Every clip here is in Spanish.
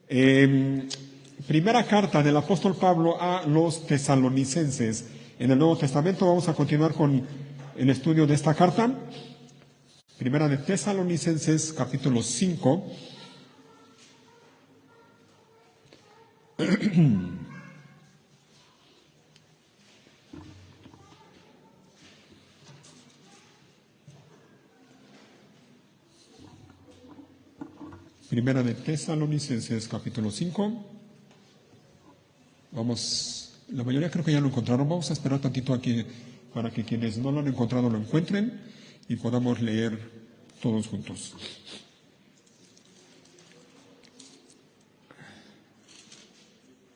Primera carta del apóstol Pablo a los tesalonicenses. En el Nuevo Testamento vamos a continuar con el estudio de esta carta. Primera de Tesalonicenses, capítulo 5. Primera de Tesalonicenses, capítulo 5. La mayoría creo que ya lo encontraron. Vamos a esperar tantito aquí para que quienes no lo han encontrado lo encuentren y podamos leer todos juntos.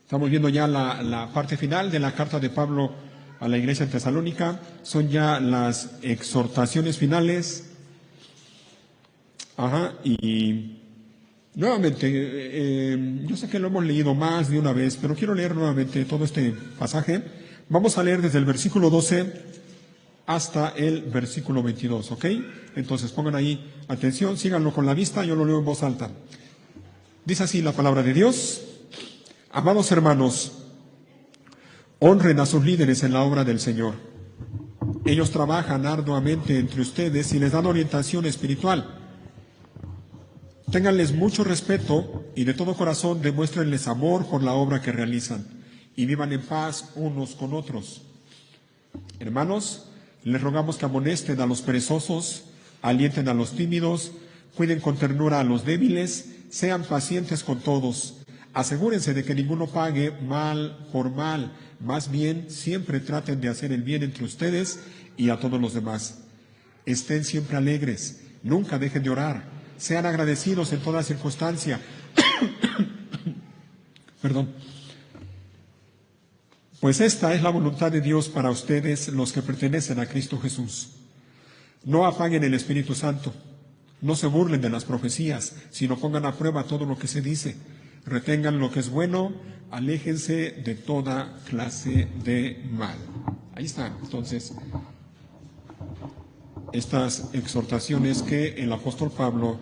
Estamos viendo ya la parte final de la carta de Pablo a la iglesia en Tesalónica. Son ya las exhortaciones finales. Y nuevamente, yo sé que lo hemos leído más de una vez, pero quiero leer nuevamente todo este pasaje. Vamos a leer desde el versículo 12 hasta el versículo 22, ¿ok? Entonces pongan ahí atención, síganlo con la vista, yo lo leo en voz alta. Dice así la palabra de Dios. Amados hermanos, honren a sus líderes en la obra del Señor. Ellos trabajan arduamente entre ustedes y les dan orientación espiritual. Ténganles mucho respeto y de todo corazón demuéstrenles amor por la obra que realizan y vivan en paz unos con otros. Hermanos, les rogamos que amonesten a los perezosos, alienten a los tímidos, cuiden con ternura a los débiles, sean pacientes con todos. Asegúrense de que ninguno pague mal por mal, más bien siempre traten de hacer el bien entre ustedes y a todos los demás. Estén siempre alegres, nunca dejen de orar, sean agradecidos en toda circunstancia. Perdón. Pues esta es la voluntad de Dios para ustedes, los que pertenecen a Cristo Jesús. No apaguen el Espíritu Santo, no se burlen de las profecías, sino pongan a prueba todo lo que se dice. Retengan lo que es bueno, aléjense de toda clase de mal. Ahí están, entonces, estas exhortaciones que el apóstol Pablo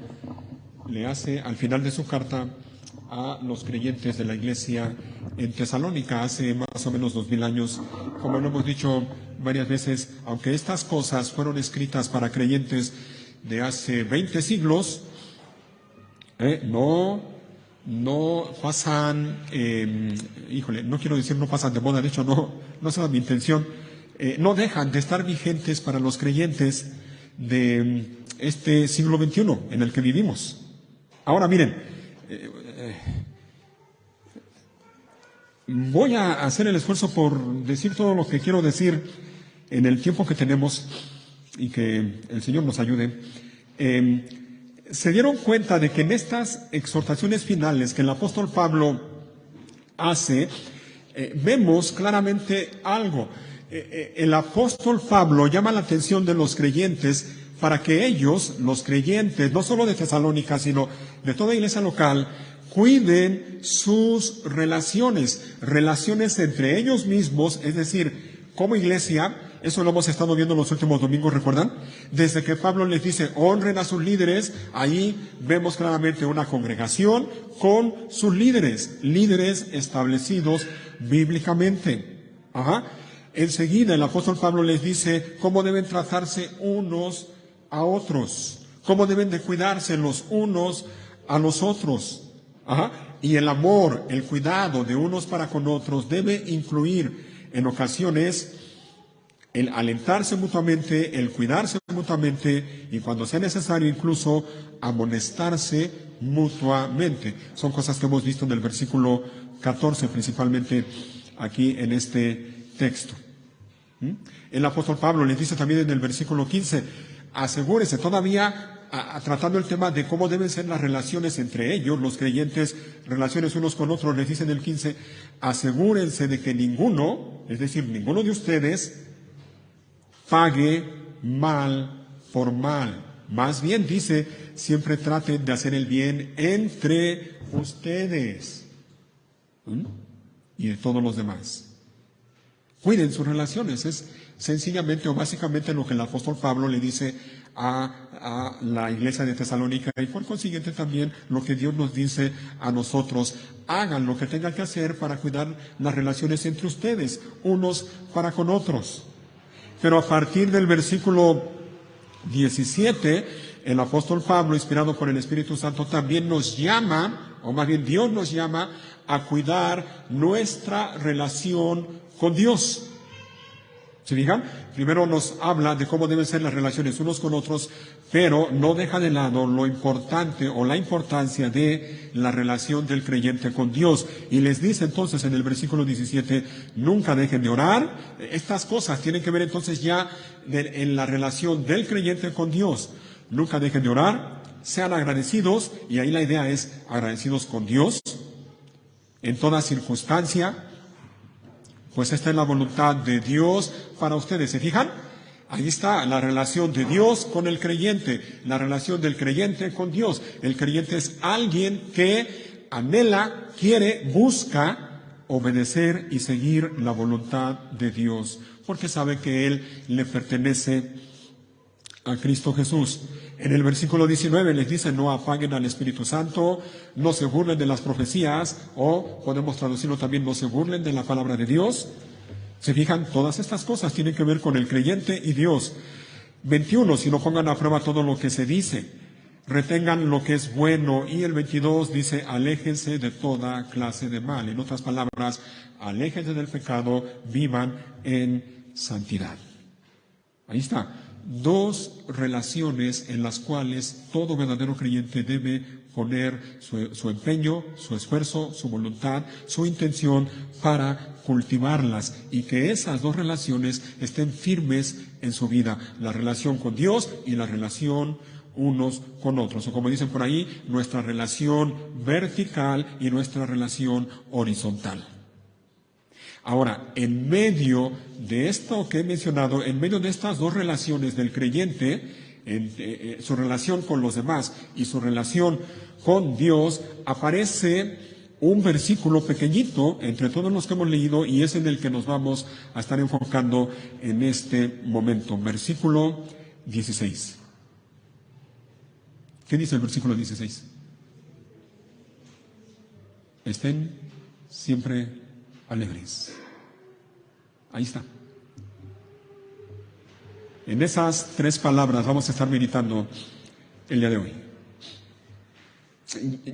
le hace al final de su carta a los creyentes de la iglesia en Tesalónica hace más o menos 2000 años. Como lo hemos dicho varias veces, aunque estas cosas fueron escritas para creyentes de hace 20 siglos, no pasan, no quiero decir no pasan de moda, de hecho no es mi intención, no dejan de estar vigentes para los creyentes de este siglo XXI en el que vivimos. Ahora miren, voy a hacer el esfuerzo por decir todo lo que quiero decir en el tiempo que tenemos y que el Señor nos ayude. Se dieron cuenta de que en estas exhortaciones finales que el apóstol Pablo hace, vemos claramente algo. El apóstol Pablo llama la atención de los creyentes para que ellos, los creyentes, no solo de Tesalónica, sino de toda iglesia local, cuiden sus relaciones entre ellos mismos, es decir, como iglesia. Eso lo hemos estado viendo los últimos domingos, ¿recuerdan? Desde que Pablo les dice, honren a sus líderes, ahí vemos claramente una congregación con sus líderes establecidos bíblicamente. Enseguida el apóstol Pablo les dice cómo deben tratarse unos a otros, cómo deben de cuidarse los unos a los otros. Y el amor, el cuidado de unos para con otros debe incluir en ocasiones el alentarse mutuamente, el cuidarse mutuamente y cuando sea necesario incluso amonestarse mutuamente. Son cosas que hemos visto en el versículo 14 principalmente aquí en este texto. El apóstol Pablo les dice también en el versículo 15, asegúrese todavía tratando el tema de cómo deben ser las relaciones entre ellos, los creyentes, relaciones unos con otros, les dice en el 15, asegúrense de que ninguno, es decir, ninguno de ustedes, pague mal por mal. Más bien dice, siempre traten de hacer el bien entre ustedes y de todos los demás. Cuiden sus relaciones, es sencillamente o básicamente lo que el apóstol Pablo le dice a la iglesia de Tesalónica y por consiguiente también lo que Dios nos dice a nosotros. Hagan lo que tengan que hacer para cuidar las relaciones entre ustedes, unos para con otros. Pero a partir del versículo 17, el apóstol Pablo, inspirado por el Espíritu Santo, también nos llama, o más bien Dios nos llama, a cuidar nuestra relación con Dios. ¿Se fijan? Primero nos habla de cómo deben ser las relaciones unos con otros, pero no deja de lado lo importante o la importancia de la relación del creyente con Dios. Y les dice entonces en el versículo 17, nunca dejen de orar. Estas cosas tienen que ver entonces ya en la relación del creyente con Dios. Nunca dejen de orar, sean agradecidos, y ahí la idea es agradecidos con Dios en toda circunstancia, pues esta es la voluntad de Dios para ustedes. ¿Se fijan? Ahí está la relación de Dios con el creyente, la relación del creyente con Dios. El creyente es alguien que anhela, quiere, busca obedecer y seguir la voluntad de Dios, porque sabe que Él le pertenece a Cristo Jesús. En el versículo 19 les dice, no apaguen al Espíritu Santo, no se burlen de las profecías, o podemos traducirlo también, no se burlen de la palabra de Dios. Se fijan, todas estas cosas tienen que ver con el creyente y Dios. 21, si no pongan a prueba todo lo que se dice, retengan lo que es bueno. Y el 22 dice, aléjense de toda clase de mal. En otras palabras, aléjense del pecado, vivan en santidad. Ahí está. Dos relaciones en las cuales todo verdadero creyente debe poner su empeño, su esfuerzo, su voluntad, su intención para cultivarlas, y que esas dos relaciones estén firmes en su vida, la relación con Dios y la relación unos con otros, o como dicen por ahí, nuestra relación vertical y nuestra relación horizontal. Ahora, en medio de esto que he mencionado, en medio de estas dos relaciones del creyente, su relación con los demás y su relación con Dios, aparece un versículo pequeñito entre todos los que hemos leído, y es en el que nos vamos a estar enfocando en este momento. Versículo 16. ¿Qué dice el versículo 16? Estén siempre alegres. Ahí está. En esas tres palabras vamos a estar meditando el día de hoy.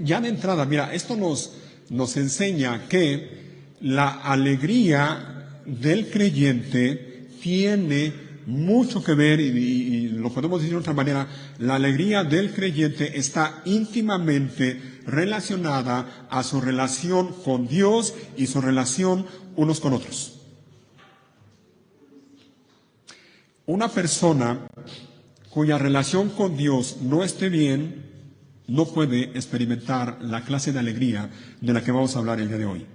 Ya de entrada, mira, esto nos enseña que la alegría del creyente tiene mucho que ver, y lo podemos decir de otra manera, la alegría del creyente está íntimamente relacionada a su relación con Dios y su relación unos con otros. Una persona cuya relación con Dios no esté bien, no puede experimentar la clase de alegría de la que vamos a hablar el día de hoy.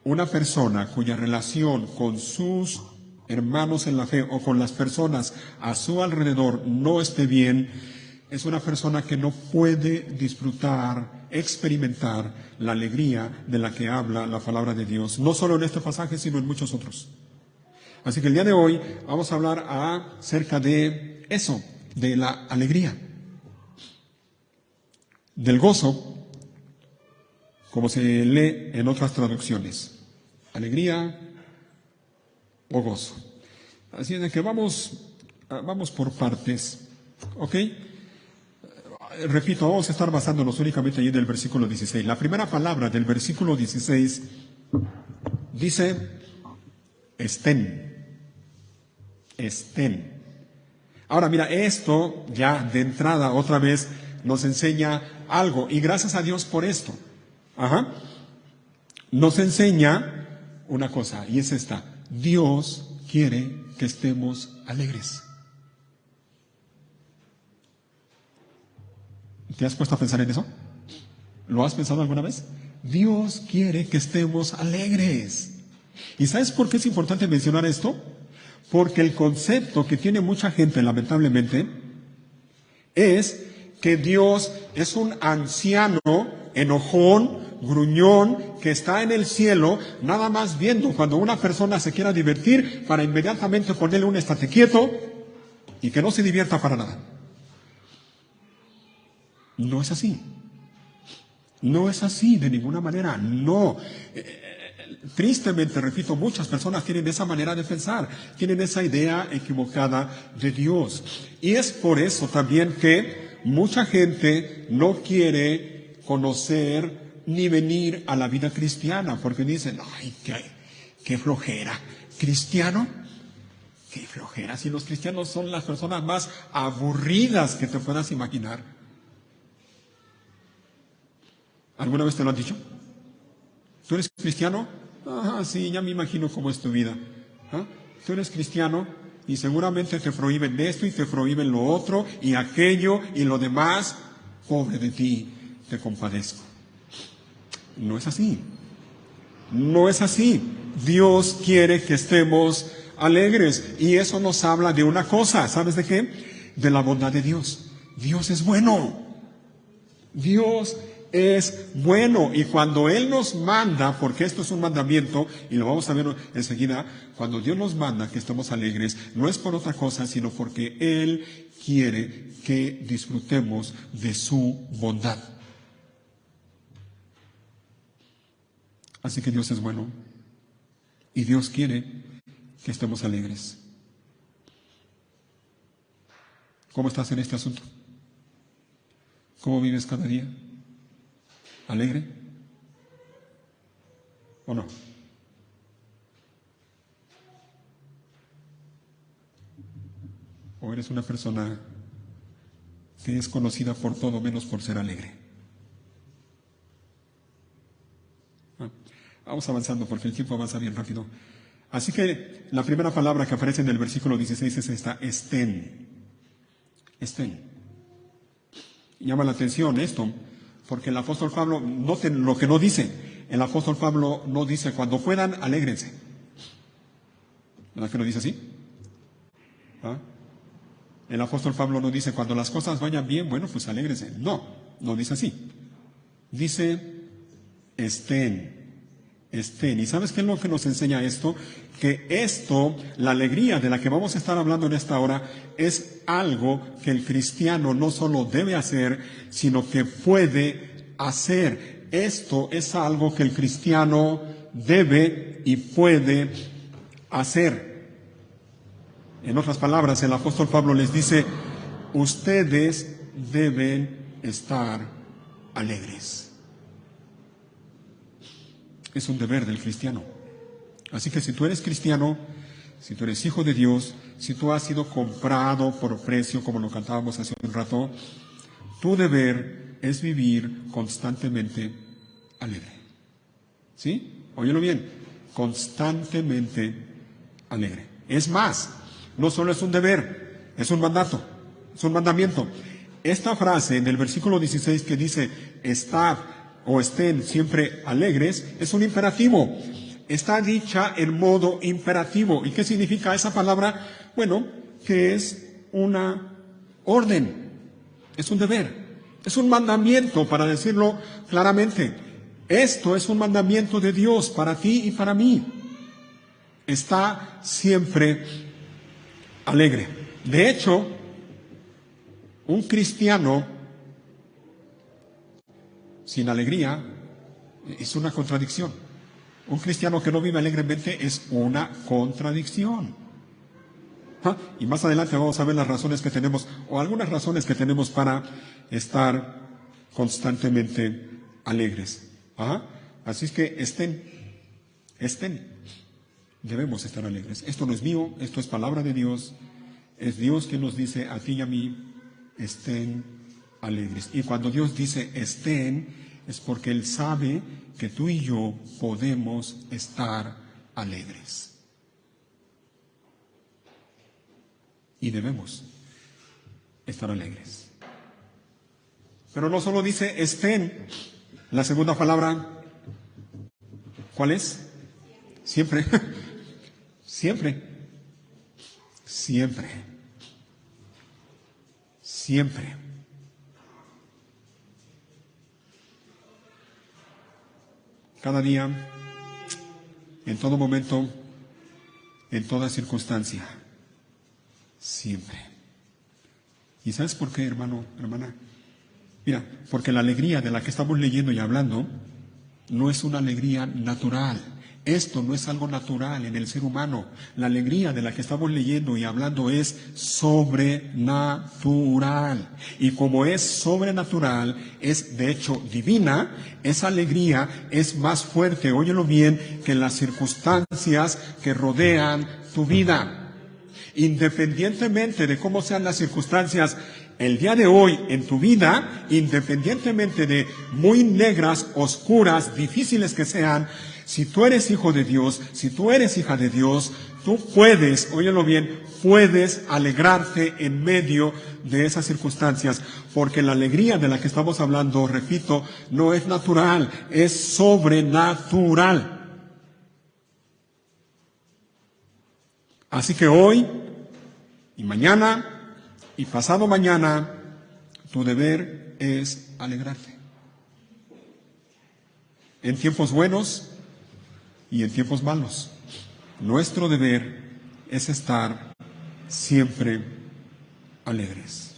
Una persona cuya relación con sus hermanos en la fe o con las personas a su alrededor no esté bien, es una persona que no puede disfrutar, experimentar la alegría de la que habla la palabra de Dios, no solo en este pasaje, sino en muchos otros. Así que el día de hoy vamos a hablar acerca de eso, de la alegría, del gozo, como se lee en otras traducciones, alegría o gozo. Así es de que vamos por partes, ¿ok? Repito, vamos a estar basándonos únicamente allí en el versículo 16. La primera palabra del versículo 16 dice, estén. Ahora mira, esto ya de entrada otra vez nos enseña algo, y gracias a Dios por esto. Nos enseña una cosa, y es esta: Dios quiere que estemos alegres. ¿Te has puesto a pensar en eso? ¿Lo has pensado alguna vez? Dios quiere que estemos alegres. ¿Y sabes por qué es importante mencionar esto? Porque el concepto que tiene mucha gente, lamentablemente, es que Dios es un anciano, enojón, gruñón, que está en el cielo, nada más viendo cuando una persona se quiera divertir para inmediatamente ponerle un estate quieto y que no se divierta para nada. No es así. No es así de ninguna manera, no. Tristemente, repito, muchas personas tienen esa manera de pensar, tienen esa idea equivocada de Dios. Y es por eso también que mucha gente no quiere conocer ni venir a la vida cristiana, porque dicen, ay, qué flojera. ¿Cristiano? Qué flojera. Si los cristianos son las personas más aburridas que te puedas imaginar. ¿Alguna vez te lo han dicho? ¿Tú eres cristiano? Ah, sí, ya me imagino cómo es tu vida. ¿Ah? Tú eres cristiano y seguramente te prohíben esto y te prohíben lo otro y aquello y lo demás. Pobre de ti, te compadezco. No es así. No es así. Dios quiere que estemos alegres y eso nos habla de una cosa. ¿Sabes de qué? De la bondad de Dios. Dios es bueno. Dios es bueno, y cuando Él nos manda, porque esto es un mandamiento, y lo vamos a ver enseguida, cuando Dios nos manda que estemos alegres, no es por otra cosa, sino porque Él quiere que disfrutemos de su bondad. Así que Dios es bueno, y Dios quiere que estemos alegres. ¿Cómo estás en este asunto? ¿Cómo vives cada día? ¿Alegre? ¿O no? ¿O eres una persona que es conocida por todo menos por ser alegre? Vamos avanzando porque el tiempo avanza bien rápido. Así que la primera palabra que aparece en el versículo 16 es esta, estén. Estén. Llama la atención esto, porque el apóstol Pablo, noten lo que no dice. El apóstol Pablo no dice, cuando puedan, alégrense. ¿Verdad que no dice así? ¿Ah? El apóstol Pablo no dice, cuando las cosas vayan bien, bueno, pues alégrense. No, no dice así. Dice, estén. Estén. ¿Y sabes qué es lo que nos enseña esto? Que esto, la alegría de la que vamos a estar hablando en esta hora, es algo que el cristiano no solo debe hacer, sino que puede hacer. Esto es algo que el cristiano debe y puede hacer. En otras palabras, el apóstol Pablo les dice, ustedes deben estar alegres. Es un deber del cristiano. Así que si tú eres cristiano, si tú eres hijo de Dios, si tú has sido comprado por precio, como lo cantábamos hace un rato, tu deber es vivir constantemente alegre. ¿Sí? Óyelo bien, constantemente alegre. Es más, no solo es un deber, es un mandato, es un mandamiento. Esta frase en el versículo 16 que dice, estad o estén siempre alegres, es un imperativo. Está dicha en modo imperativo. ¿Y qué significa esa palabra? Bueno, que es una orden, es un deber, es un mandamiento, para decirlo claramente. Esto es un mandamiento de Dios para ti y para mí. Está siempre alegre. De hecho, un cristiano sin alegría es una contradicción. Un cristiano que no vive alegremente es una contradicción. Y más adelante vamos a ver las razones que tenemos, o algunas razones que tenemos para estar constantemente alegres. Así es que estén, debemos estar alegres. Esto no es mío, esto es palabra de Dios. Es Dios quien nos dice a ti y a mí, estén alegres. Y cuando Dios dice estén, es porque Él sabe que tú y yo podemos estar alegres. Y debemos estar alegres. Pero no solo dice estén, la segunda palabra, ¿cuál es? Siempre. Siempre. Siempre. Siempre. Cada día, en todo momento, en toda circunstancia. Siempre. ¿Y sabes por qué, hermano, hermana? Mira, porque la alegría de la que estamos leyendo y hablando no es una alegría natural. Esto no es algo natural en el ser humano. La alegría de la que estamos leyendo y hablando es sobrenatural. Y como es sobrenatural, es de hecho divina, esa alegría es más fuerte, óyelo bien, que las circunstancias que rodean tu vida. Independientemente de cómo sean las circunstancias el día de hoy en tu vida, independientemente de muy negras, oscuras, difíciles que sean, si tú eres hijo de Dios, si tú eres hija de Dios, tú puedes, óyelo bien, puedes alegrarte en medio de esas circunstancias, porque la alegría de la que estamos hablando, repito, no es natural, es sobrenatural. Así que hoy y mañana y pasado mañana, tu deber es alegrarte. En tiempos buenos y en tiempos malos. Nuestro deber es estar siempre alegres.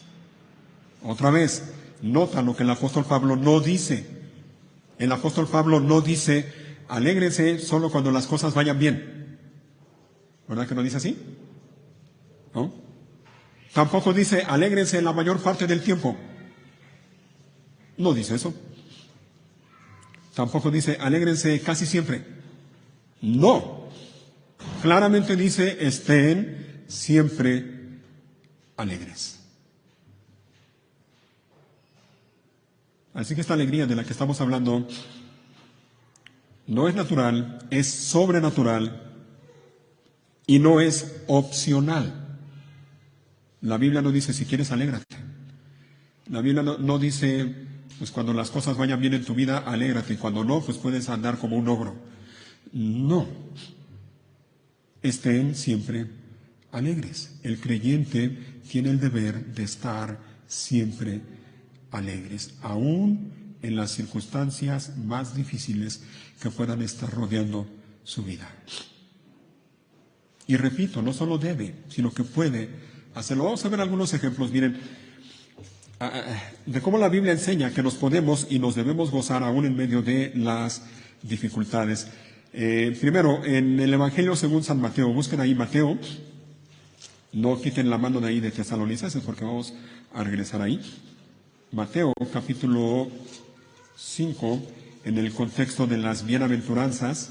Otra vez, nota lo que el apóstol Pablo no dice. El apóstol Pablo no dice, alégrense solo cuando las cosas vayan bien. ¿Verdad que no dice así? ¿No? Tampoco dice, alégrense la mayor parte del tiempo. No dice eso. Tampoco dice, alégrense casi siempre. No. Claramente dice, estén siempre alegres. Así que esta alegría de la que estamos hablando no es natural, es sobrenatural y no es opcional. La Biblia no dice, si quieres, alégrate. La Biblia no dice, pues cuando las cosas vayan bien en tu vida, alégrate, y cuando no, pues puedes andar como un ogro. No. Estén siempre alegres. El creyente tiene el deber de estar siempre alegres, aún en las circunstancias más difíciles que puedan estar rodeando su vida. Y repito, no solo debe, sino que puede hacerlo. Vamos a ver algunos ejemplos, miren, de cómo la Biblia enseña que nos podemos y nos debemos gozar aún en medio de las dificultades. Primero, en el Evangelio según San Mateo, busquen ahí Mateo, no quiten la mano de ahí de Tesalonicenses porque vamos a regresar ahí. Mateo capítulo 5, en el contexto de las bienaventuranzas.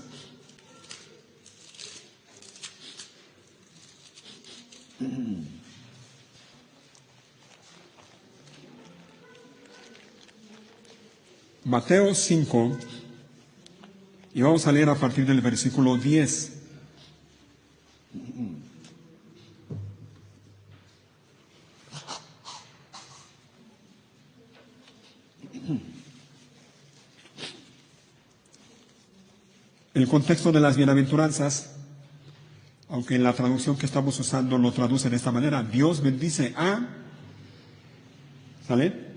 Mateo 5, y vamos a leer a partir del versículo 10. El contexto de las bienaventuranzas, aunque en la traducción que estamos usando lo traduce de esta manera, Dios bendice a, ¿sale?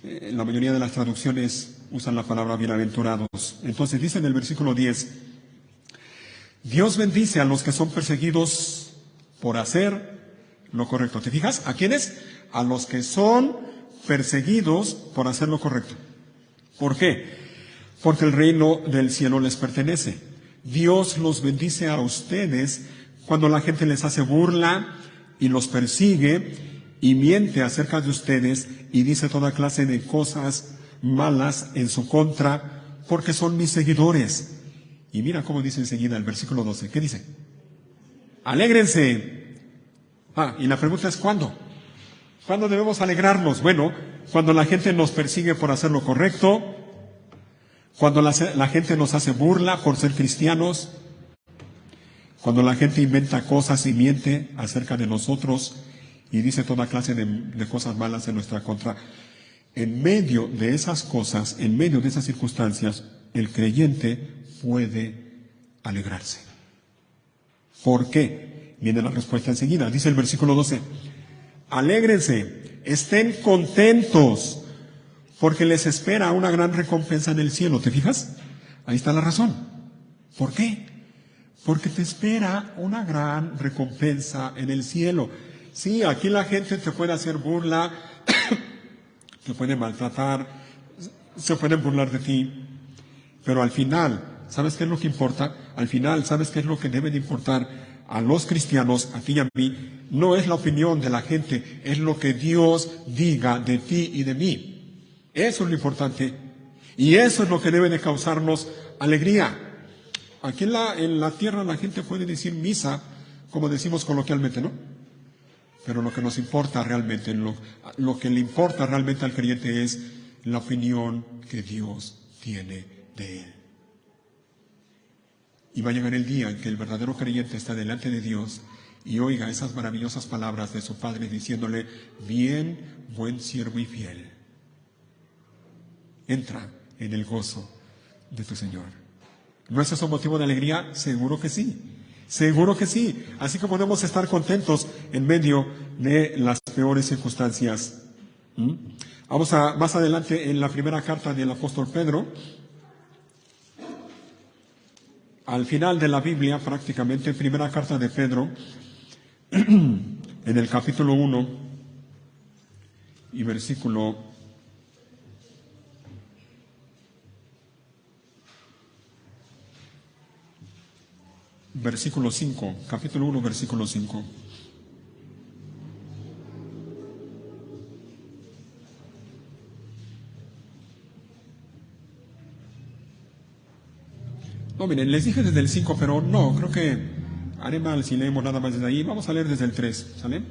La mayoría de las traducciones usan la palabra bienaventurados. Entonces dice en el versículo 10, Dios bendice a los que son perseguidos por hacer lo correcto. ¿Te fijas? ¿A quiénes? A los que son perseguidos por hacer lo correcto. ¿Por qué? Porque el reino del cielo les pertenece. Dios los bendice a ustedes cuando la gente les hace burla y los persigue y miente acerca de ustedes y dice toda clase de cosas malas en su contra, porque son mis seguidores. Y mira cómo dice enseguida el versículo 12. ¿Qué dice? Alégrense. Y la pregunta es ¿cuándo? ¿Cuándo debemos alegrarnos? Bueno, cuando la gente nos persigue por hacer lo correcto, cuando la gente nos hace burla por ser cristianos, cuando la gente inventa cosas y miente acerca de nosotros y dice toda clase de cosas malas en nuestra contra. En medio de esas cosas, en medio de esas circunstancias, el creyente puede alegrarse. ¿Por qué? Viene la respuesta enseguida. Dice el versículo 12. Alégrense, estén contentos, porque les espera una gran recompensa en el cielo. ¿Te fijas? Ahí está la razón. ¿Por qué? Porque te espera una gran recompensa en el cielo. Sí, aquí la gente te puede hacer burla, te puede maltratar, se pueden burlar de ti, pero al final, ¿sabes qué es lo que importa? Al final, ¿sabes qué es lo que debe de importar a los cristianos, a ti y a mí? No es la opinión de la gente, es lo que Dios diga de ti y de mí. Eso es lo importante. Y eso es lo que debe de causarnos alegría. Aquí en la tierra la gente puede decir misa, como decimos coloquialmente, ¿no? Pero lo que nos importa realmente, lo que le importa realmente al creyente es la opinión que Dios tiene de él. Y va a llegar el día en que el verdadero creyente está delante de Dios y oiga esas maravillosas palabras de su Padre diciéndole: bien, buen siervo y fiel, entra en el gozo de tu Señor. ¿No es eso motivo de alegría? Seguro que sí. Seguro que sí. Así que podemos estar contentos en medio de las peores circunstancias. Vamos a más adelante en la primera carta del apóstol Pedro. Al final de la Biblia, prácticamente, primera carta de Pedro, en el capítulo 1 y versículo 5, capítulo 1, versículo 5. No, miren, les dije desde el 5, pero no, creo que haré mal si leemos nada más desde ahí. Vamos a leer desde el 3, ¿sale?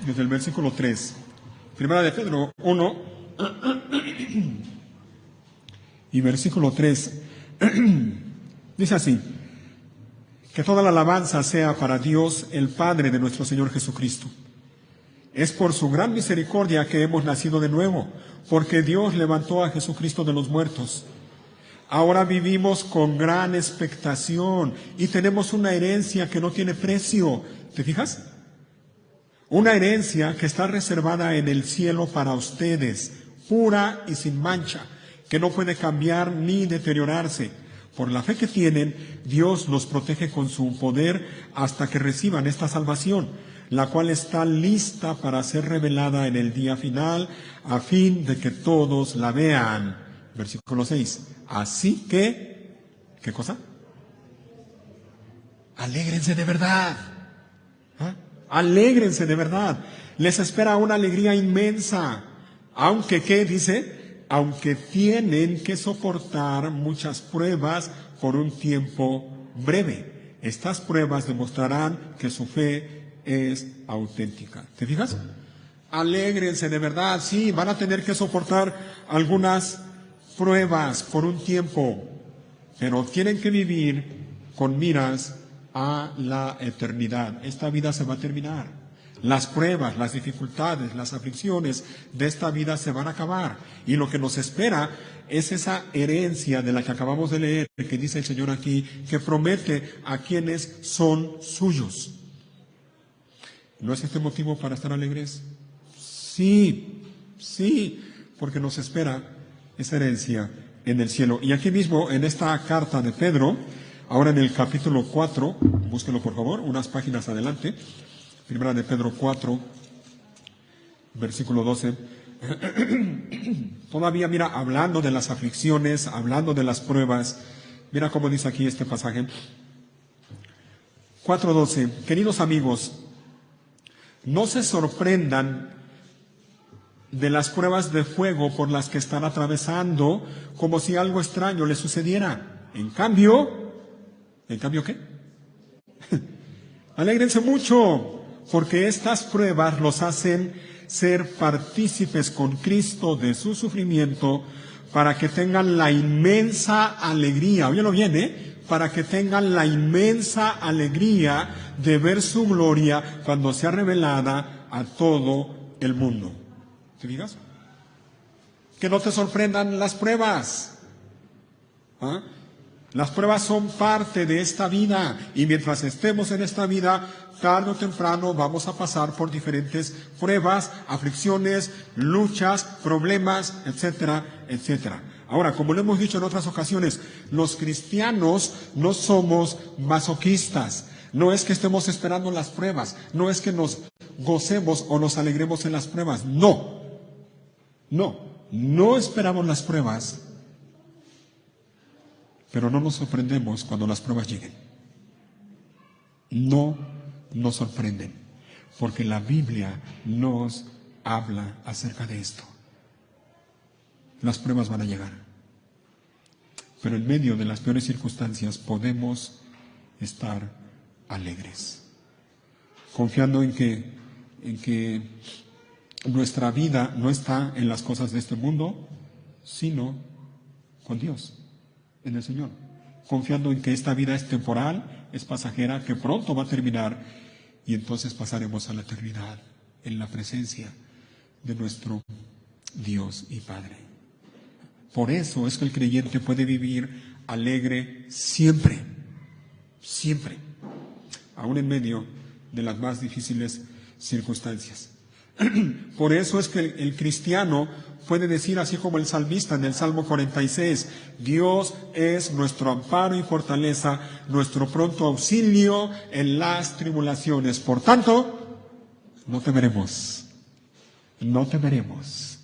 Desde el versículo 3. Primera de Pedro 1 y versículo 3. Dice así: que toda la alabanza sea para Dios, el Padre de nuestro Señor Jesucristo. Es por su gran misericordia que hemos nacido de nuevo, porque Dios levantó a Jesucristo de los muertos. Ahora vivimos con gran expectación y tenemos una herencia que no tiene precio. ¿Te fijas? Una herencia que está reservada en el cielo para ustedes, pura y sin mancha, que no puede cambiar ni deteriorarse. Por la fe que tienen, Dios los protege con su poder hasta que reciban esta salvación, la cual está lista para ser revelada en el día final, a fin de que todos la vean. Versículo 6. Así que, ¿qué cosa? Alégrense de verdad. ¿Ah? Alégrense de verdad. Les espera una alegría inmensa. Aunque, ¿qué dice? Aunque tienen que soportar muchas pruebas por un tiempo breve. Estas pruebas demostrarán que su fe es auténtica. ¿Te fijas? Alégrense de verdad. Sí, van a tener que soportar algunas pruebas por un tiempo, pero tienen que vivir con miras a la eternidad. Esta vida se va a terminar. Las pruebas, las dificultades, las aflicciones de esta vida se van a acabar. Y lo que nos espera es esa herencia de la que acabamos de leer, que dice el Señor aquí, que promete a quienes son suyos. ¿No es este motivo para estar alegres? Sí, sí, porque nos espera esa herencia en el cielo. Y aquí mismo, en esta carta de Pedro, ahora en el capítulo 4, búsquenlo por favor, unas páginas adelante, primera de Pedro 4, versículo 12, todavía mira, hablando de las aflicciones, hablando de las pruebas, mira cómo dice aquí este pasaje, 4:12, queridos amigos, no se sorprendan de las pruebas de fuego por las que están atravesando, como si algo extraño les sucediera. En cambio, ¿qué? Alégrense mucho, porque estas pruebas los hacen ser partícipes con Cristo de su sufrimiento, para que tengan la inmensa alegría, óyelo bien, para que tengan la inmensa alegría de ver su gloria cuando sea revelada a todo el mundo. ¿Te fijas? Que no te sorprendan las pruebas. ¿Ah? Las pruebas son parte de esta vida y mientras estemos en esta vida, tarde o temprano vamos a pasar por diferentes pruebas, aflicciones, luchas, problemas, etcétera, etcétera. Ahora, como lo hemos dicho en otras ocasiones, los cristianos no somos masoquistas. No es que estemos esperando las pruebas, no es que nos gocemos o nos alegremos en las pruebas, no, no esperamos las pruebas, pero no nos sorprendemos cuando las pruebas lleguen. No nos sorprenden, porque la Biblia nos habla acerca de esto. Las pruebas van a llegar, pero en medio de las peores circunstancias podemos estar alegres, confiando en que nuestra vida no está en las cosas de este mundo, sino con Dios, en el Señor, confiando en que esta vida es temporal, es pasajera, que pronto va a terminar y entonces pasaremos a la eternidad en la presencia de nuestro Dios y Padre. Por eso es que el creyente puede vivir alegre siempre, siempre, aún en medio de las más difíciles circunstancias. Por eso es que el cristiano puede decir, así como el salmista en el Salmo 46, Dios es nuestro amparo y fortaleza, nuestro pronto auxilio en las tribulaciones. Por tanto, no temeremos, no temeremos.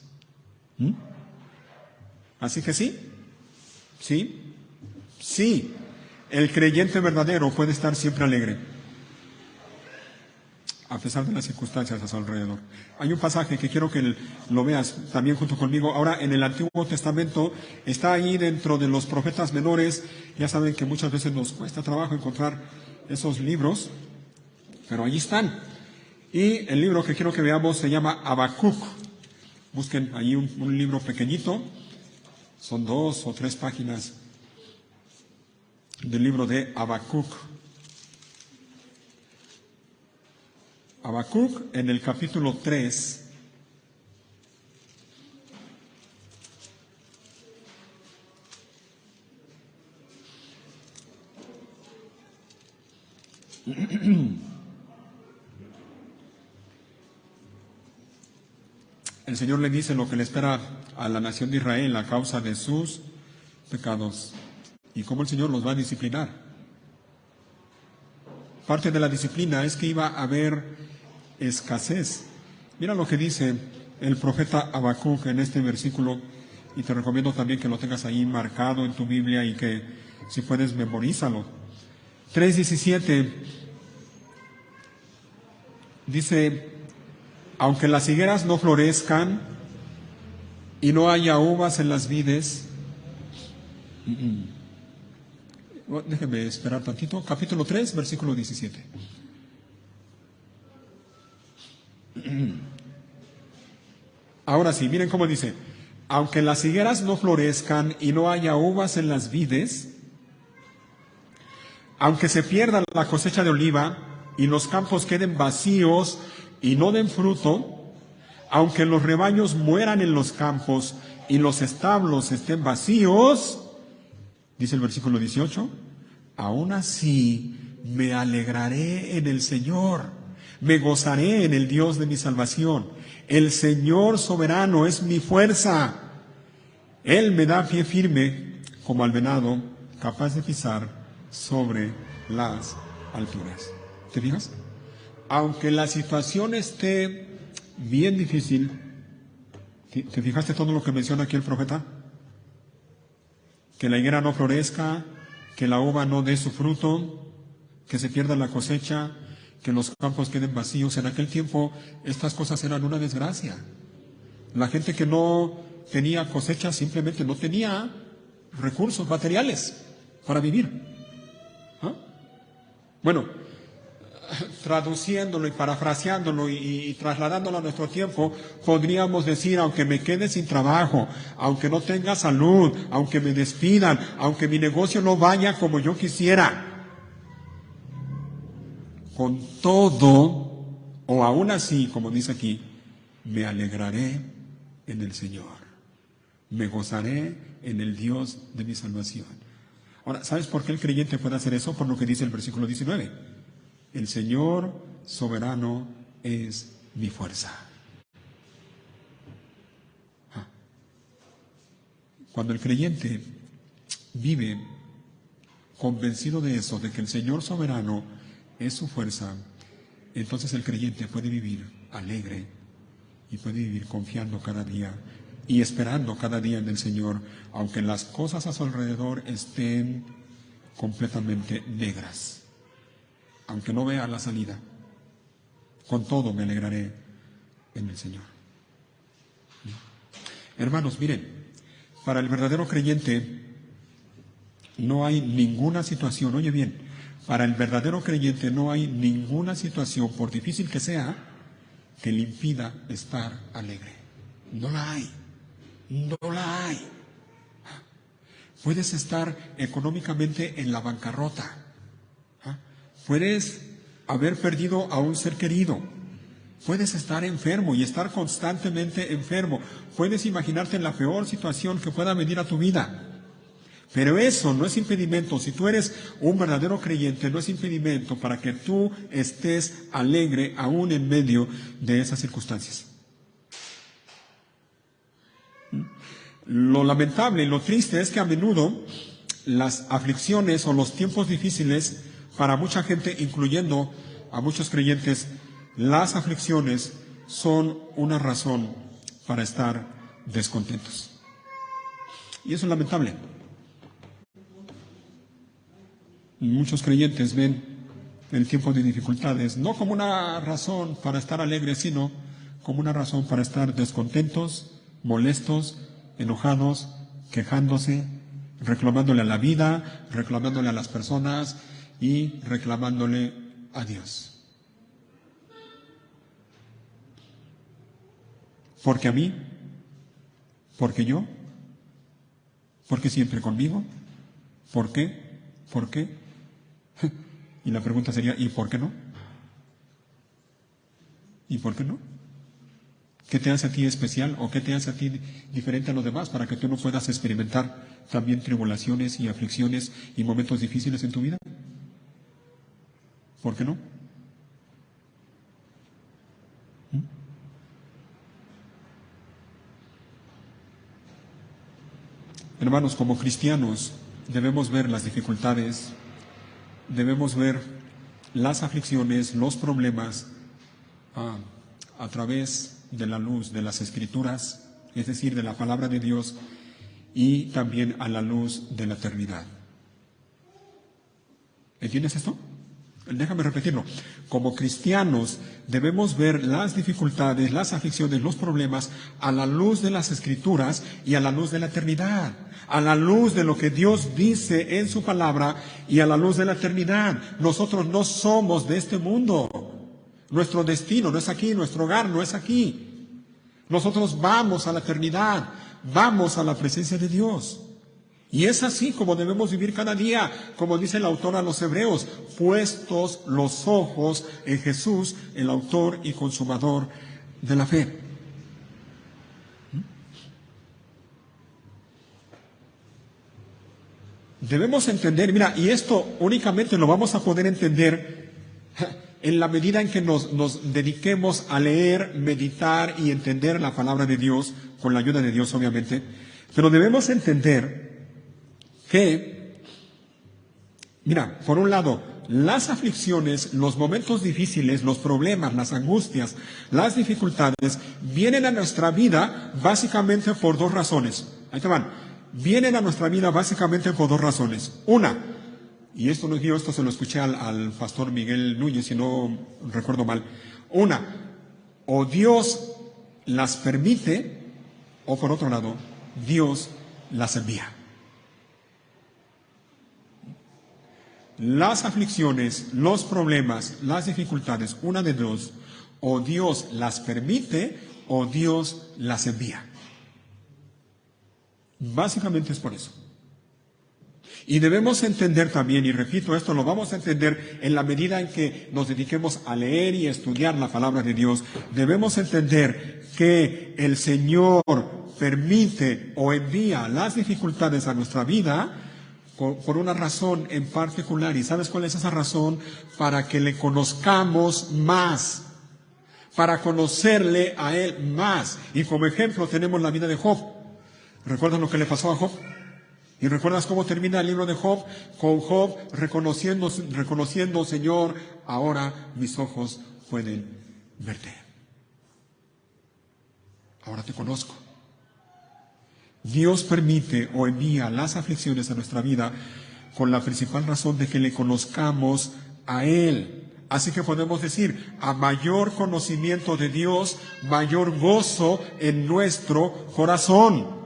Así que sí, el creyente verdadero puede estar siempre alegre, a pesar de las circunstancias a su alrededor. Hay un pasaje que quiero que lo veas también junto conmigo. Ahora, en el Antiguo Testamento, está ahí dentro de los profetas menores. Ya saben que muchas veces nos cuesta trabajo encontrar esos libros, pero allí están. Y el libro que quiero que veamos se llama Habacuc. Busquen ahí un libro pequeñito. Son 2 o 3 páginas del libro de Habacuc. Habacuc en el capítulo 3. El Señor le dice lo que le espera a la nación de Israel a causa de sus pecados y cómo el Señor los va a disciplinar. Parte de la disciplina es que iba a haber escasez. Mira lo que dice el profeta Habacuc en este versículo, y te recomiendo también que lo tengas ahí marcado en tu Biblia y que si puedes memorízalo. 3:17 dice: aunque las higueras no florezcan y no haya uvas en las vides. Déjeme esperar tantito. Capítulo 3, versículo 17. Ahora sí, miren cómo dice: aunque las higueras no florezcan y no haya uvas en las vides, aunque se pierda la cosecha de oliva y los campos queden vacíos y no den fruto, aunque los rebaños mueran en los campos y los establos estén vacíos, dice el versículo 18, aún así me alegraré en el Señor, me gozaré en el Dios de mi salvación. El Señor soberano es mi fuerza. Él me da pie firme como al venado, capaz de pisar sobre las alturas. ¿Te fijas? Aunque la situación esté bien difícil, ¿te fijaste todo lo que menciona aquí el profeta? Que la higuera no florezca, que la uva no dé su fruto, que se pierda la cosecha, que los campos queden vacíos. En aquel tiempo estas cosas eran una desgracia. La gente que no tenía cosecha simplemente no tenía recursos materiales para vivir. ¿Ah? Bueno, traduciéndolo y parafraseándolo y trasladándolo a nuestro tiempo, podríamos decir: aunque me quede sin trabajo, aunque no tenga salud, aunque me despidan, aunque mi negocio no vaya como yo quisiera, con todo, o aún así, como dice aquí, me alegraré en el Señor, me gozaré en el Dios de mi salvación. Ahora, ¿sabes por qué el creyente puede hacer eso? Por lo que dice el versículo 19. El Señor soberano es mi fuerza. Cuando el creyente vive convencido de eso, de que el Señor soberano es su fuerza, entonces el creyente puede vivir alegre y puede vivir confiando cada día y esperando cada día en el Señor, aunque las cosas a su alrededor estén completamente negras, aunque no vea la salida. Con todo me alegraré en el Señor. Hermanos, miren, para el verdadero creyente no hay ninguna situación, oye bien, para el verdadero creyente no hay ninguna situación, por difícil que sea, que le impida estar alegre. No la hay, no la hay. Puedes estar económicamente en la bancarrota, puedes haber perdido a un ser querido, puedes estar enfermo y estar constantemente enfermo, puedes imaginarte en la peor situación que pueda venir a tu vida. Pero eso no es impedimento, si tú eres un verdadero creyente, no es impedimento para que tú estés alegre aún en medio de esas circunstancias. Lo lamentable y lo triste es que a menudo las aflicciones o los tiempos difíciles para mucha gente, incluyendo a muchos creyentes, las aflicciones son una razón para estar descontentos. Y eso es lamentable. Muchos creyentes ven el tiempo de dificultades no como una razón para estar alegres, sino como una razón para estar descontentos, molestos, enojados, quejándose, reclamándole a la vida, reclamándole a las personas y reclamándole a Dios. Porque a mí, porque yo, porque siempre conmigo, ¿por qué? ¿Por qué? Y la pregunta sería, ¿y por qué no? ¿Y por qué no? ¿Qué te hace a ti especial o qué te hace a ti diferente a los demás para que tú no puedas experimentar también tribulaciones y aflicciones y momentos difíciles en tu vida? ¿Por qué no? Hermanos, como cristianos debemos ver las dificultades, debemos ver las aflicciones, los problemas a través de la luz de las Escrituras, es decir, de la palabra de Dios, y también a la luz de la eternidad. ¿Entiendes esto? Déjame repetirlo. Como cristianos debemos ver las dificultades, las aflicciones, los problemas a la luz de las Escrituras y a la luz de la eternidad, a la luz de lo que Dios dice en su palabra y a la luz de la eternidad. Nosotros no somos de este mundo. Nuestro destino no es aquí, nuestro hogar no es aquí. Nosotros vamos a la eternidad, vamos a la presencia de Dios. Y es así como debemos vivir cada día, como dice el autor a los Hebreos, puestos los ojos en Jesús, el autor y consumador de la fe. Debemos entender, mira, y esto únicamente lo vamos a poder entender en la medida en que nos dediquemos a leer, meditar y entender la palabra de Dios, con la ayuda de Dios obviamente, pero debemos entender que, mira, por un lado, las aflicciones, los momentos difíciles, los problemas, las angustias, las dificultades, vienen a nuestra vida básicamente por dos razones. Ahí te van. Vienen a nuestra vida básicamente por dos razones. Una, y esto no es mío, esto se lo escuché al pastor Miguel Núñez, si no recuerdo mal. Una, o Dios las permite, o por otro lado, Dios las envía. Las aflicciones, los problemas, las dificultades, una de dos, o Dios las permite o Dios las envía. Básicamente es por eso. Y debemos entender también, y repito esto, lo vamos a entender en la medida en que nos dediquemos a leer y estudiar la palabra de Dios, debemos entender que el Señor permite o envía las dificultades a nuestra vida por una razón en particular. ¿Y sabes cuál es esa razón? Para que le conozcamos más, para conocerle a Él más. Y como ejemplo tenemos la vida de Job. ¿Recuerdan lo que le pasó a Job? ¿Y recuerdas cómo termina el libro de Job? Con Job reconociendo, Señor, ahora mis ojos pueden verte. Ahora te conozco. Dios permite o envía las aflicciones a nuestra vida con la principal razón de que le conozcamos a Él. Así que podemos decir, a mayor conocimiento de Dios, mayor gozo en nuestro corazón.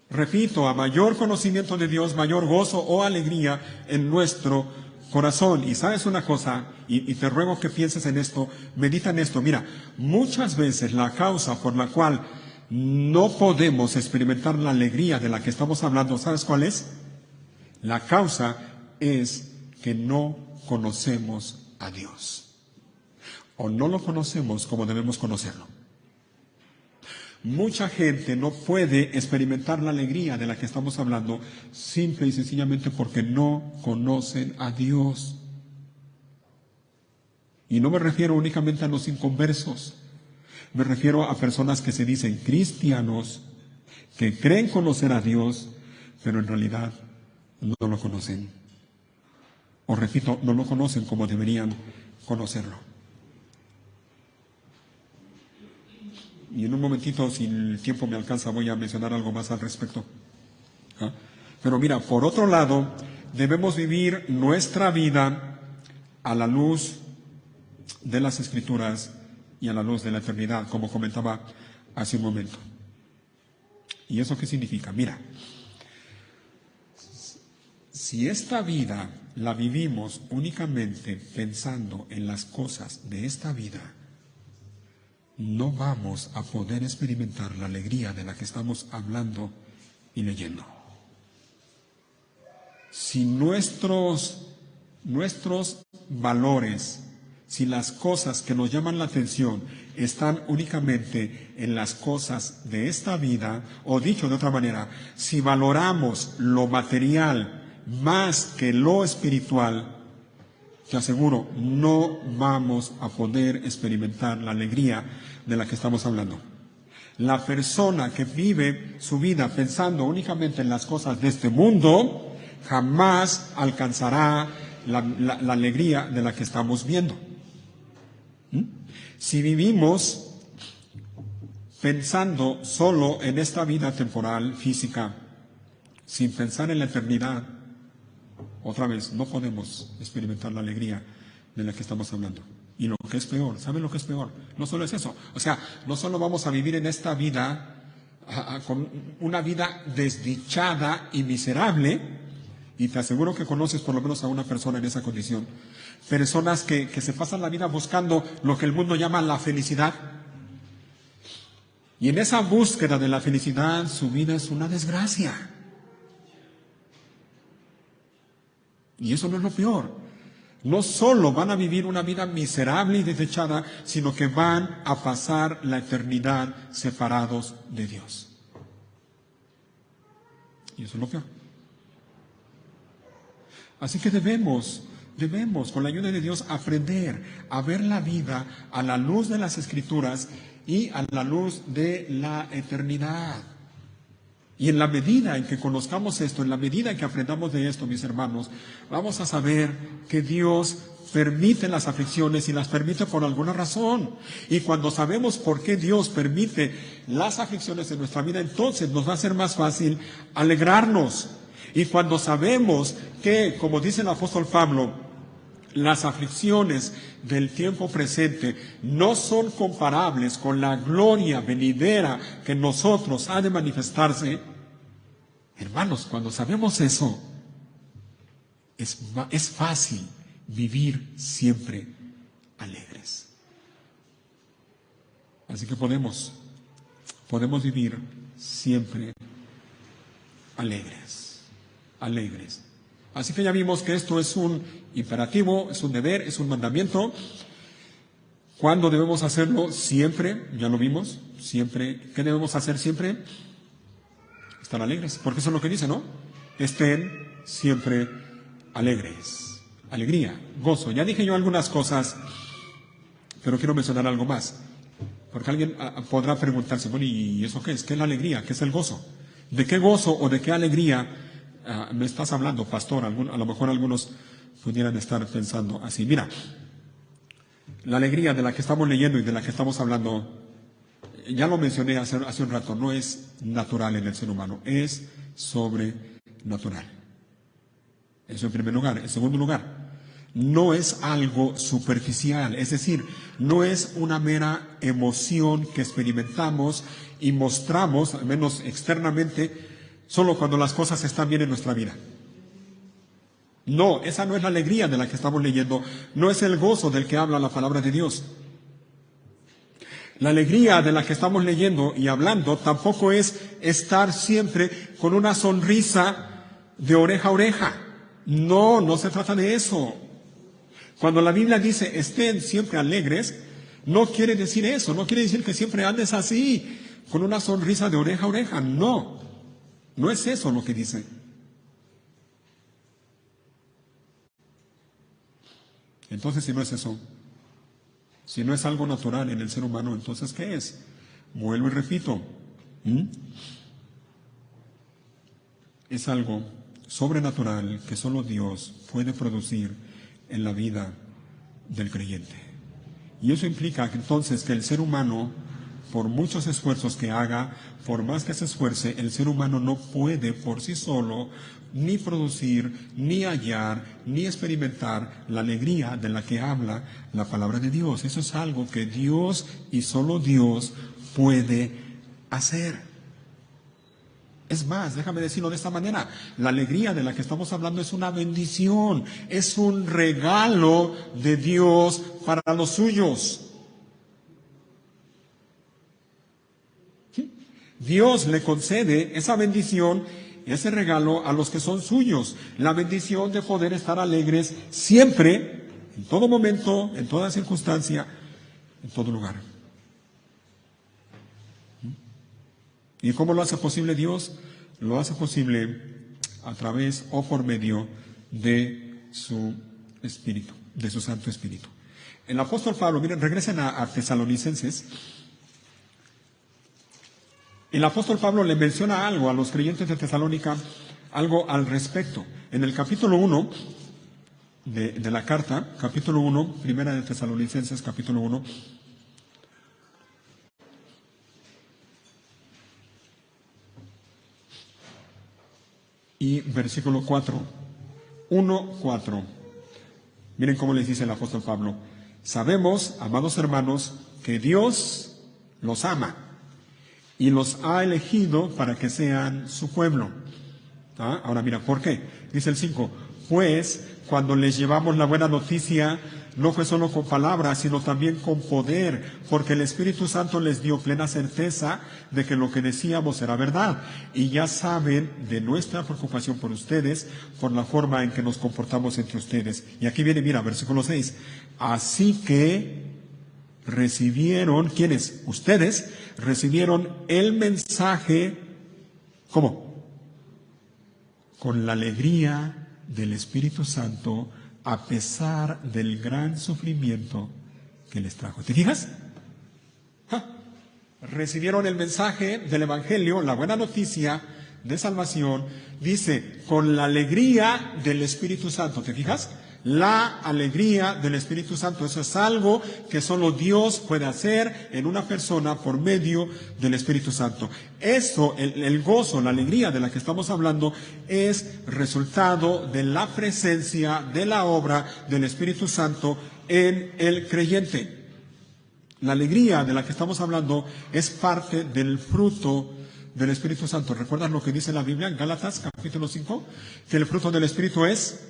Repito, a mayor conocimiento de Dios, mayor gozo o alegría en nuestro corazón. Y sabes una cosa, y te ruego que pienses en esto, medita en esto. Mira, muchas veces la causa por la cual no podemos experimentar la alegría de la que estamos hablando, ¿sabes cuál es? La causa es que no conocemos a Dios. O no lo conocemos como debemos conocerlo. Mucha gente no puede experimentar la alegría de la que estamos hablando simple y sencillamente porque no conocen a Dios. Y no me refiero únicamente a los inconversos. Me refiero a personas que se dicen cristianos, que creen conocer a Dios, pero en realidad no lo conocen. O repito, no lo conocen como deberían conocerlo. Y en un momentito, si el tiempo me alcanza, voy a mencionar algo más al respecto. ¿Ah? Pero mira, por otro lado, debemos vivir nuestra vida a la luz de las Escrituras y a la luz de la eternidad, como comentaba hace un momento. ¿Y eso qué significa? Mira, si esta vida la vivimos únicamente pensando en las cosas de esta vida, no vamos a poder experimentar la alegría de la que estamos hablando y leyendo. Si nuestros valores, si las cosas que nos llaman la atención están únicamente en las cosas de esta vida, o dicho de otra manera, si valoramos lo material más que lo espiritual, te aseguro, no vamos a poder experimentar la alegría de la que estamos hablando. La persona que vive su vida pensando únicamente en las cosas de este mundo, jamás alcanzará la alegría de la que estamos viendo. Si vivimos pensando solo en esta vida temporal, física, sin pensar en la eternidad, otra vez, no podemos experimentar la alegría de la que estamos hablando. Y lo que es peor, ¿saben lo que es peor? No solo es eso. O sea, no solo vamos a vivir en esta vida con una vida desdichada y miserable, y te aseguro que conoces por lo menos a una persona en esa condición. Personas que se pasan la vida buscando lo que el mundo llama la felicidad. Y en esa búsqueda de la felicidad, su vida es una desgracia. Y eso no es lo peor. No solo van a vivir una vida miserable y desechada, sino que van a pasar la eternidad separados de Dios. Y eso es lo peor. Así que debemos, con la ayuda de Dios, aprender a ver la vida a la luz de las Escrituras y a la luz de la eternidad. Y en la medida en que conozcamos esto, en la medida en que aprendamos de esto, mis hermanos, vamos a saber que Dios permite las aflicciones y las permite por alguna razón. Y cuando sabemos por qué Dios permite las aflicciones en nuestra vida, entonces nos va a ser más fácil alegrarnos. Y cuando sabemos que, como dice el apóstol Pablo, las aflicciones del tiempo presente no son comparables con la gloria venidera que en nosotros ha de manifestarse, hermanos, cuando sabemos eso, es fácil vivir siempre alegres. Así que podemos vivir siempre alegres. Así que ya vimos que esto es un imperativo, es un deber, es un mandamiento. ¿Cuándo debemos hacerlo? Siempre, ya lo vimos, siempre. ¿Qué debemos hacer siempre? Estar alegres, porque eso es lo que dice, ¿no? Estén siempre alegres. Alegría, gozo. Ya dije yo algunas cosas, pero quiero mencionar algo más. Porque alguien podrá preguntarse, bueno, ¿y eso qué es? ¿Qué es la alegría? ¿Qué es el gozo? ¿De qué gozo o de qué alegría me estás hablando, pastor? A lo mejor algunos pudieran estar pensando así. Mira, la alegría de la que estamos leyendo y de la que estamos hablando, ya lo mencioné hace un rato, no es natural en el ser humano, es sobrenatural. Eso en primer lugar. En segundo lugar, no es algo superficial, es decir, no es una mera emoción que experimentamos y mostramos, al menos externamente, solo cuando las cosas están bien en nuestra vida. No, esa no es la alegría de la que estamos leyendo, no es el gozo del que habla la palabra de Dios. La alegría de la que estamos leyendo y hablando tampoco es estar siempre con una sonrisa de oreja a oreja. No, no se trata de eso. Cuando la Biblia dice estén siempre alegres, no quiere decir eso, no quiere decir que siempre andes así, con una sonrisa de oreja a oreja. No, no es eso lo que dice. Entonces, si no es eso, si no es algo natural en el ser humano, entonces ¿qué es? Vuelvo y repito, es algo sobrenatural que solo Dios puede producir en la vida del creyente. Y eso implica entonces que el ser humano, por muchos esfuerzos que haga, por más que se esfuerce, el ser humano no puede por sí solo ni producir, ni hallar, ni experimentar la alegría de la que habla la palabra de Dios. Eso es algo que Dios y solo Dios puede hacer. Es más, déjame decirlo de esta manera, la alegría de la que estamos hablando es una bendición, es un regalo de Dios para los suyos. Dios le concede esa bendición, ese regalo a los que son suyos, la bendición de poder estar alegres siempre, en todo momento, en toda circunstancia, en todo lugar. ¿Y cómo lo hace posible Dios? Lo hace posible a través o por medio de su Espíritu, de su Santo Espíritu. El apóstol Pablo, miren, regresen a Tesalonicenses. El apóstol Pablo le menciona algo a los creyentes de Tesalónica, algo al respecto. En el capítulo 1 de la carta, capítulo 1, primera de Tesalonicenses, capítulo 1, y versículo 4, 1:4. Miren cómo les dice el apóstol Pablo. Sabemos, amados hermanos, que Dios los ama y los ha elegido para que sean su pueblo. Ahora mira, ¿por qué? Dice el 5, pues cuando les llevamos la buena noticia, no fue solo con palabras, sino también con poder, porque el Espíritu Santo les dio plena certeza de que lo que decíamos era verdad. Y ya saben de nuestra preocupación por ustedes, por la forma en que nos comportamos entre ustedes. Y aquí viene, mira, versículo 6. Así que recibieron, ¿quiénes? Ustedes recibieron el mensaje, ¿cómo? Con la alegría del Espíritu Santo, a pesar del gran sufrimiento que les trajo. ¿Te fijas? Recibieron el mensaje del Evangelio, la buena noticia de salvación, dice, con la alegría del Espíritu Santo. ¿Te fijas? La alegría del Espíritu Santo. Eso es algo que solo Dios puede hacer en una persona por medio del Espíritu Santo. Eso, el gozo, la alegría de la que estamos hablando, es resultado de la presencia, de la obra del Espíritu Santo en el creyente. La alegría de la que estamos hablando es parte del fruto del Espíritu Santo. ¿Recuerdan lo que dice la Biblia en Gálatas capítulo 5? Que el fruto del Espíritu es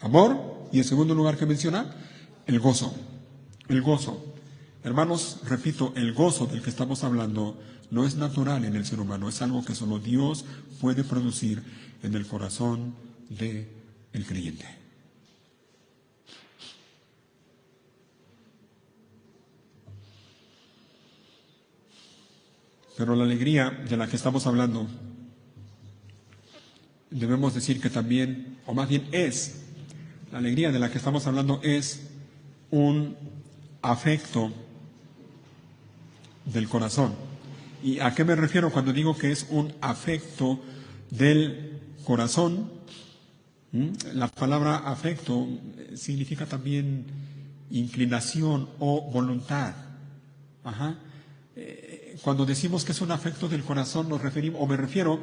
amor, y en segundo lugar que menciona, el gozo. El gozo. Hermanos, repito, el gozo del que estamos hablando no es natural en el ser humano, es algo que solo Dios puede producir en el corazón del creyente. Pero la alegría de la que estamos hablando, debemos decir que también, o más bien es, la alegría de la que estamos hablando es un afecto del corazón. ¿Y a qué me refiero cuando digo que es un afecto del corazón? La palabra afecto significa también inclinación o voluntad. Ajá. Cuando decimos que es un afecto del corazón, nos referimos, o me refiero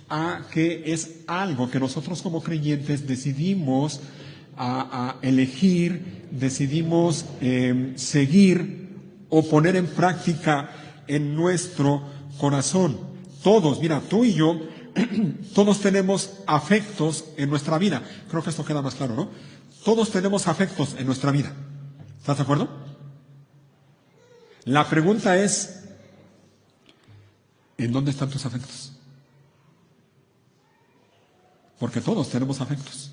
a que es algo que nosotros como creyentes decidimos a elegir, decidimos seguir o poner en práctica en nuestro corazón. Todos, mira, tú y yo, todos tenemos afectos en nuestra vida. Creo que esto queda más claro, ¿no? Todos tenemos afectos en nuestra vida. ¿Estás de acuerdo? La pregunta es, ¿en dónde están tus afectos? Porque todos tenemos afectos.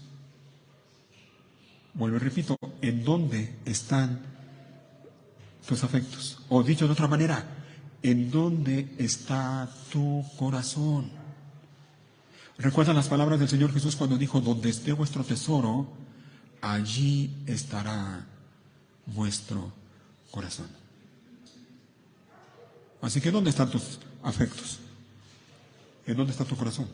Vuelvo y repito, ¿en dónde están tus afectos? O dicho de otra manera, ¿en dónde está tu corazón? ¿Recuerdan las palabras del Señor Jesús cuando dijo, donde esté vuestro tesoro, allí estará vuestro corazón? Así que, ¿dónde están tus afectos? ¿En dónde está tu corazón?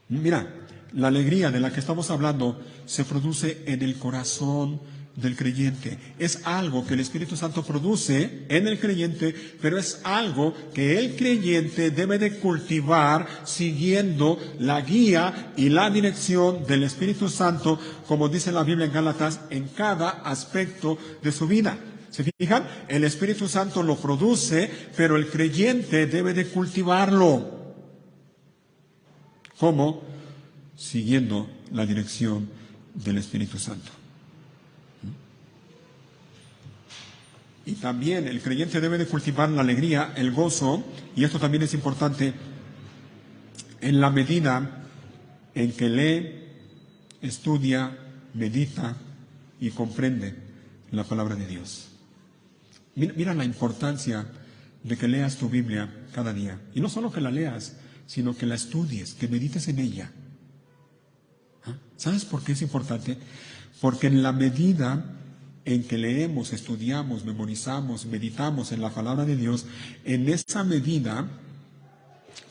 Mira, la alegría de la que estamos hablando se produce en el corazón del creyente. Es algo que el Espíritu Santo produce en el creyente, pero es algo que el creyente debe de cultivar siguiendo la guía y la dirección del Espíritu Santo, como dice la Biblia en Gálatas, en cada aspecto de su vida. ¿Se fijan? El Espíritu Santo lo produce, pero el creyente debe de cultivarlo. ¿Cómo? Siguiendo la dirección del Espíritu Santo. Y también el creyente debe de cultivar la alegría, el gozo, y esto también es importante, en la medida en que lee, estudia, medita y comprende la palabra de Dios. Mira la importancia de que leas tu Biblia cada día. Y no solo que la leas, sino que la estudies, que medites en ella. ¿Sabes por qué es importante? Porque en la medida en que leemos, estudiamos, memorizamos, meditamos en la palabra de Dios, en esa medida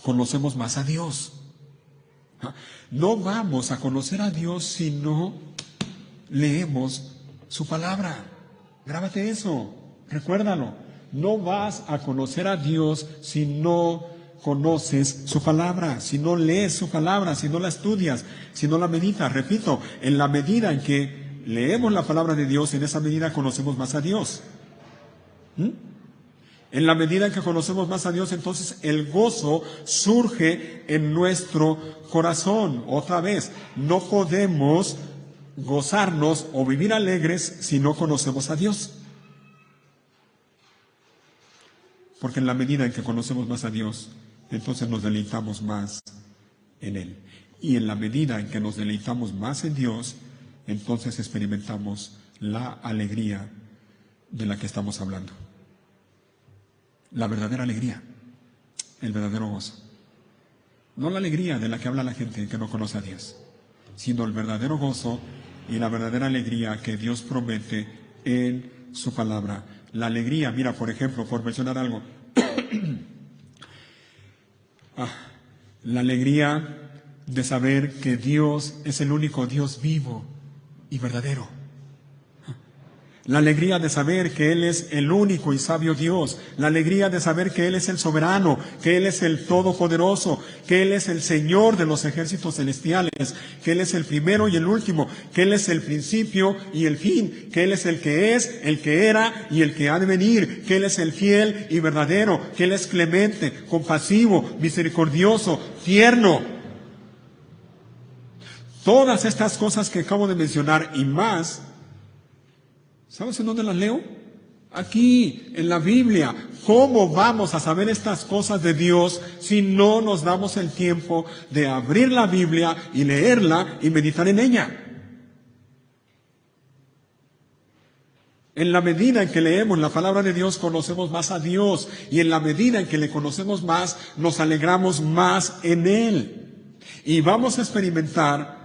conocemos más a Dios. No vamos a conocer a Dios si no leemos su palabra. Grábate eso, recuérdalo. No vas a conocer a Dios si no conoces su palabra, si no lees su palabra, si no la estudias, si no la meditas. Repito, en la medida en que leemos la palabra de Dios, en esa medida conocemos más a Dios. En la medida en que conocemos más a Dios, entonces el gozo surge en nuestro corazón. Otra vez, no podemos gozarnos o vivir alegres si no conocemos a Dios. Porque en la medida en que conocemos más a Dios, entonces nos deleitamos más en Él. Y en la medida en que nos deleitamos más en Dios, entonces experimentamos la alegría de la que estamos hablando. La verdadera alegría, el verdadero gozo. No la alegría de la que habla la gente que no conoce a Dios, sino el verdadero gozo y la verdadera alegría que Dios promete en su palabra. La alegría, mira, por ejemplo, por mencionar algo, la alegría de saber que Dios es el único Dios vivo y verdadero. La alegría de saber que Él es el único y sabio Dios. La alegría de saber que Él es el soberano, que Él es el todopoderoso, que Él es el Señor de los ejércitos celestiales, que Él es el primero y el último, que Él es el principio y el fin, que Él es el que es, el que era y el que ha de venir, que Él es el fiel y verdadero, que Él es clemente, compasivo, misericordioso, tierno. Todas estas cosas que acabo de mencionar y más, ¿sabes en dónde las leo? Aquí, en la Biblia. ¿Cómo vamos a saber estas cosas de Dios si no nos damos el tiempo de abrir la Biblia y leerla y meditar en ella? En la medida en que leemos la palabra de Dios, conocemos más a Dios. Y en la medida en que le conocemos más, nos alegramos más en Él. Y vamos a experimentar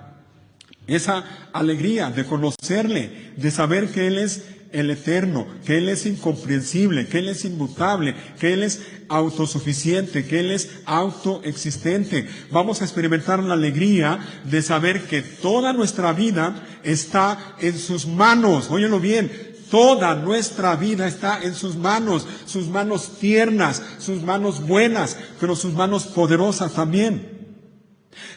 esa alegría de conocerle, de saber que Él es el eterno, que Él es incomprensible, que Él es inmutable, que Él es autosuficiente, que Él es autoexistente. Vamos a experimentar la alegría de saber que toda nuestra vida está en sus manos. Óyelo bien, toda nuestra vida está en sus manos tiernas, sus manos buenas, pero sus manos poderosas también.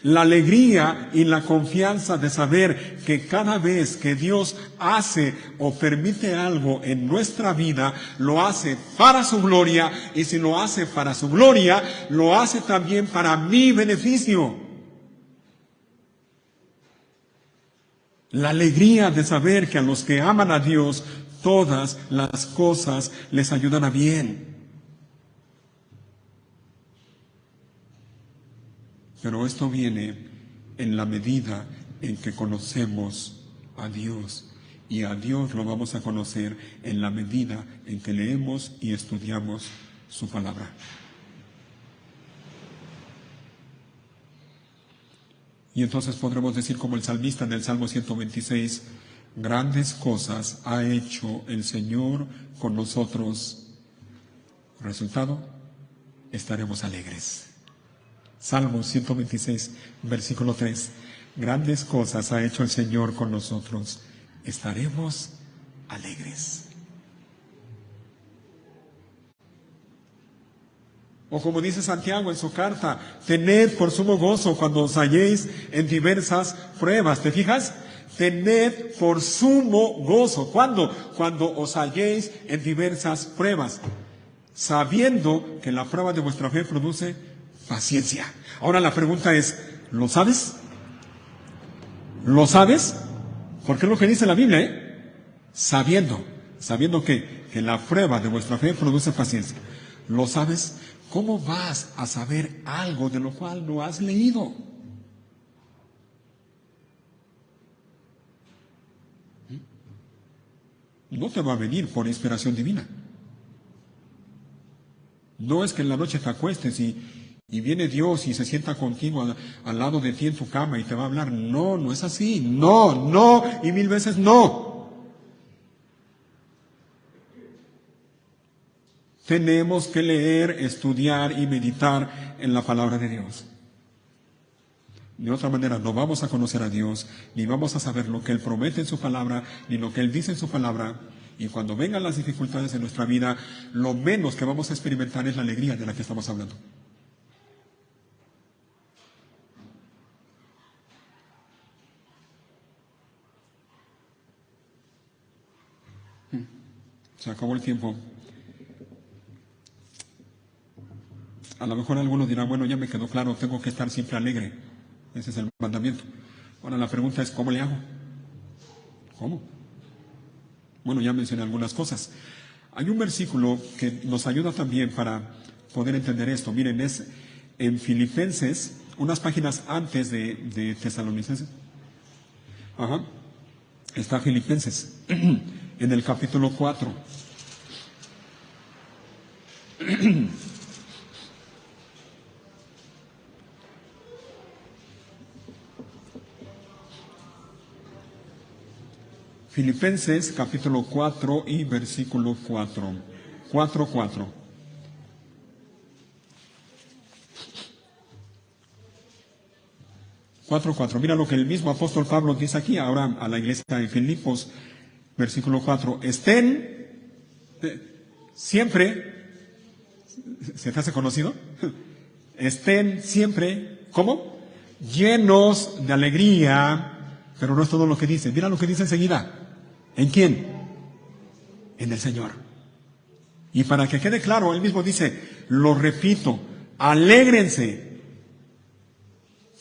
La alegría y la confianza de saber que cada vez que Dios hace o permite algo en nuestra vida, lo hace para su gloria, y si lo hace para su gloria, lo hace también para mi beneficio. La alegría de saber que a los que aman a Dios, todas las cosas les ayudan a bien. Pero esto viene en la medida en que conocemos a Dios. Y a Dios lo vamos a conocer en la medida en que leemos y estudiamos su palabra. Y entonces podremos decir como el salmista en el Salmo 126, grandes cosas ha hecho el Señor con nosotros. Resultado, estaremos alegres. Salmo 126, versículo 3. Grandes cosas ha hecho el Señor con nosotros. Estaremos alegres. O como dice Santiago en su carta, tened por sumo gozo cuando os halléis en diversas pruebas. ¿Te fijas? Tened por sumo gozo. ¿Cuándo? Cuando os halléis en diversas pruebas, sabiendo que la prueba de vuestra fe produce paciencia. Ahora la pregunta es, ¿lo sabes? ¿Lo sabes? Porque es lo que dice la Biblia, Sabiendo que la prueba de vuestra fe produce paciencia. ¿Lo sabes? ¿Cómo vas a saber algo de lo cual no has leído? No te va a venir por inspiración divina. No es que en la noche te acuestes y viene Dios y se sienta contigo al lado de ti en tu cama y te va a hablar. No, no es así. No, y 1000 veces no. Tenemos que leer, estudiar y meditar en la palabra de Dios. De otra manera no vamos a conocer a Dios, ni vamos a saber lo que Él promete en su palabra, ni lo que Él dice en su palabra. Y cuando vengan las dificultades en nuestra vida, lo menos que vamos a experimentar es la alegría de la que estamos hablando. Se acabó el tiempo. A lo mejor algunos dirán, bueno, ya me quedó claro, tengo que estar siempre alegre. Ese es el mandamiento. Ahora la pregunta es, ¿cómo le hago? ¿Cómo? Bueno, ya mencioné algunas cosas. Hay un versículo que nos ayuda también para poder entender esto. Miren, es en Filipenses, unas páginas antes de Tesalonicenses. Está Filipenses, en el capítulo 4. Filipenses capítulo 4 y versículo 4. 4:4. Mira lo que el mismo apóstol Pablo dice aquí ahora a la iglesia de Filipos, versículo 4. Estén siempre, ¿se te hace conocido? Estén siempre, ¿cómo? Llenos de alegría. Pero no es todo lo que dice. Mira lo que dice enseguida. ¿En quién? En el Señor. Y para que quede claro, él mismo dice, lo repito, alégrense.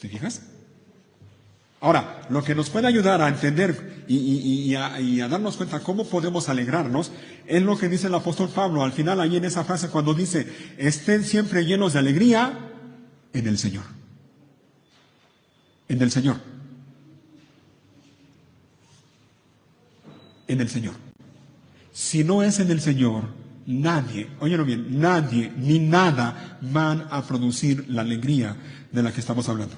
¿Te fijas? Ahora, lo que nos puede ayudar a entender y a darnos cuenta cómo podemos alegrarnos es lo que dice el apóstol Pablo al final, ahí en esa frase, cuando dice, estén siempre llenos de alegría en el Señor. En el Señor. En el Señor. Si no es en el Señor, nadie, óyelo bien, nadie ni nada van a producir la alegría de la que estamos hablando.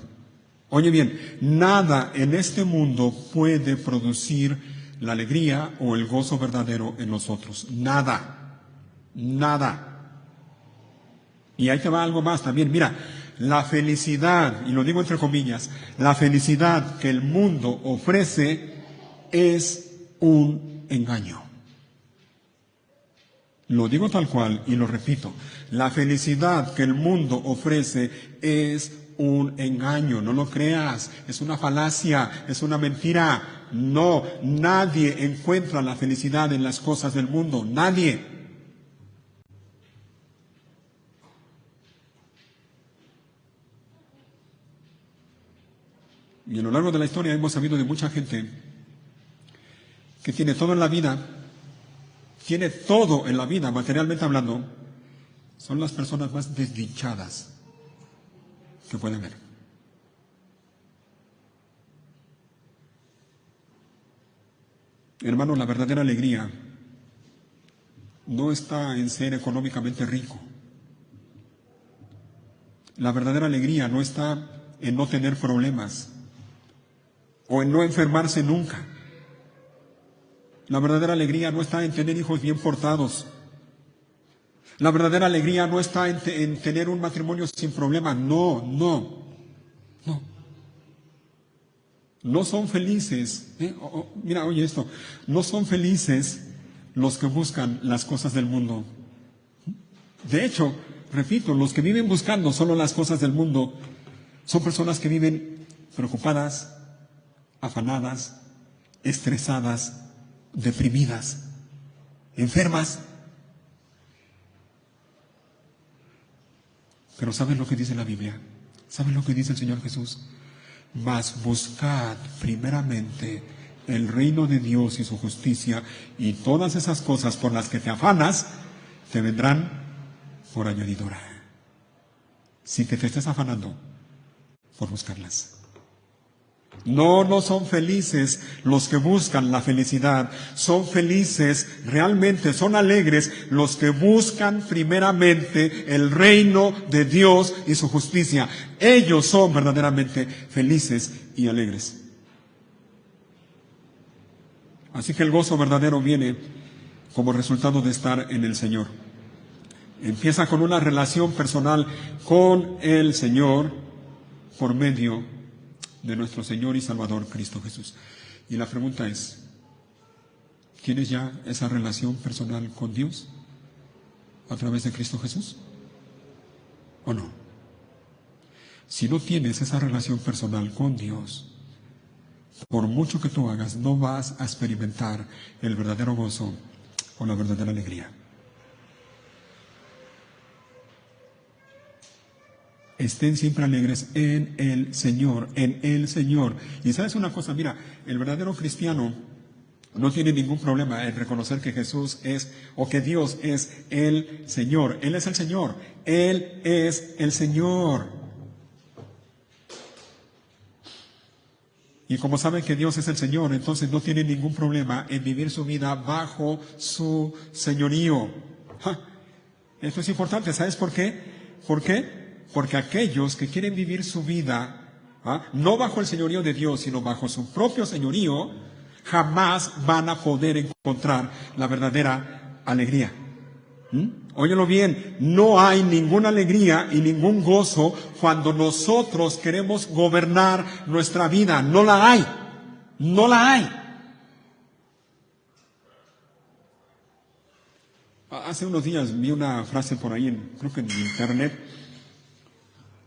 Oye bien, nada en este mundo puede producir la alegría o el gozo verdadero en nosotros. Nada, nada. Y ahí te va algo más también. Mira, la felicidad, y lo digo entre comillas, la felicidad que el mundo ofrece es un engaño. Lo digo tal cual y lo repito. La felicidad que el mundo ofrece es un engaño. No lo creas. Es una falacia. Es una mentira. No, nadie encuentra la felicidad en las cosas del mundo. Nadie. Y a lo largo de la historia hemos sabido de mucha gente que tiene todo en la vida. Tiene todo en la vida, materialmente hablando, son las personas más desdichadas que pueden ver. Hermano, la verdadera alegría no está en ser económicamente rico. La verdadera alegría no está en no tener problemas o en no enfermarse nunca. La verdadera alegría no está en tener hijos bien portados. La verdadera alegría no está en tener un matrimonio sin problema. No, no, no. No son felices. Mira, oye esto. No son felices los que buscan las cosas del mundo. De hecho, repito, los que viven buscando solo las cosas del mundo son personas que viven preocupadas, afanadas, estresadas, deprimidas, enfermas. Pero ¿saben lo que dice la Biblia? ¿Saben lo que dice el Señor Jesús? Mas buscad primeramente el reino de Dios y su justicia, y todas esas cosas por las que te afanas te vendrán por añadidura. Sin que te estés afanando por buscarlas. No, no son felices los que buscan la felicidad. Son felices, realmente son alegres los que buscan primeramente el reino de Dios y su justicia. Ellos son verdaderamente felices y alegres. Así que el gozo verdadero viene como resultado de estar en el Señor. Empieza con una relación personal con el Señor por medio de nuestro Señor y Salvador Cristo Jesús. Y la pregunta es, ¿tienes ya esa relación personal con Dios a través de Cristo Jesús? ¿O no? Si no tienes esa relación personal con Dios, por mucho que tú hagas, no vas a experimentar el verdadero gozo o la verdadera alegría. Estén siempre alegres en el Señor, en el Señor. Y sabes una cosa, mira, el verdadero cristiano no tiene ningún problema en reconocer que Jesús es, o que Dios es el Señor. Él es el Señor. Él es el Señor. Y como saben que Dios es el Señor, entonces no tiene ningún problema en vivir su vida bajo su señorío. Esto es importante, ¿sabes por qué? ¿Por qué? Porque aquellos que quieren vivir su vida, no bajo el señorío de Dios, sino bajo su propio señorío, jamás van a poder encontrar la verdadera alegría. Óyelo bien, no hay ninguna alegría y ningún gozo cuando nosotros queremos gobernar nuestra vida. No la hay. No la hay. Hace unos días vi una frase por ahí, creo que en internet.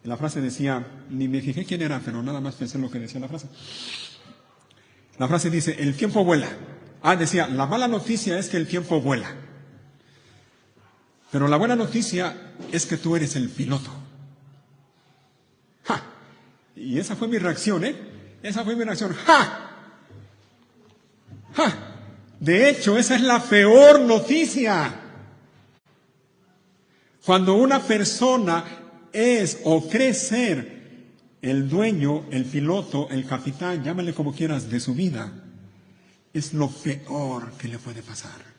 La frase decía, ni me fijé quién era, pero nada más pensé en lo que decía la frase. La frase dice, el tiempo vuela. Decía, la mala noticia es que el tiempo vuela. Pero la buena noticia es que tú eres el piloto. ¡Ja! Y esa fue mi reacción, Esa fue mi reacción. ¡Ja! ¡Ja! De hecho, esa es la peor noticia. Cuando una persona es o cree ser el dueño, el piloto, el capitán, llámale como quieras, de su vida, es lo peor que le puede pasar.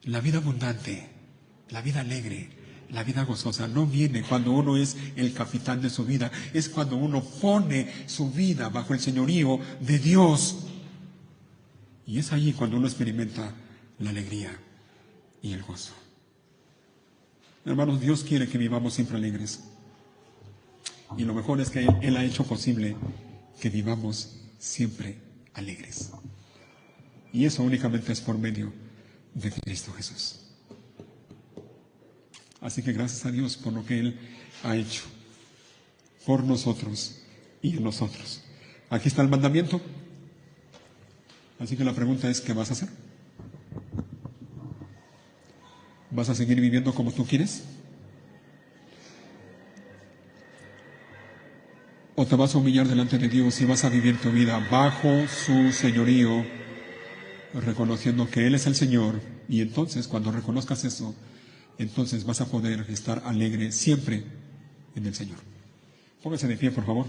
La vida abundante, la vida alegre, La vida gozosa no viene cuando uno es el capitán de su vida, es cuando uno pone su vida bajo el señorío de Dios. Y es ahí cuando uno experimenta la alegría y el gozo. Hermanos, Dios quiere que vivamos siempre alegres. Y lo mejor es que Él ha hecho posible que vivamos siempre alegres. Y eso únicamente es por medio de Cristo Jesús. Así que gracias a Dios por lo que Él ha hecho por nosotros y en nosotros. Aquí está el mandamiento. Así que la pregunta es, ¿qué vas a hacer? ¿Vas a seguir viviendo como tú quieres? ¿O te vas a humillar delante de Dios y vas a vivir tu vida bajo su señorío, reconociendo que Él es el Señor? Y entonces, cuando reconozcas eso, entonces vas a poder estar alegre siempre en el Señor. Póngase de pie, por favor.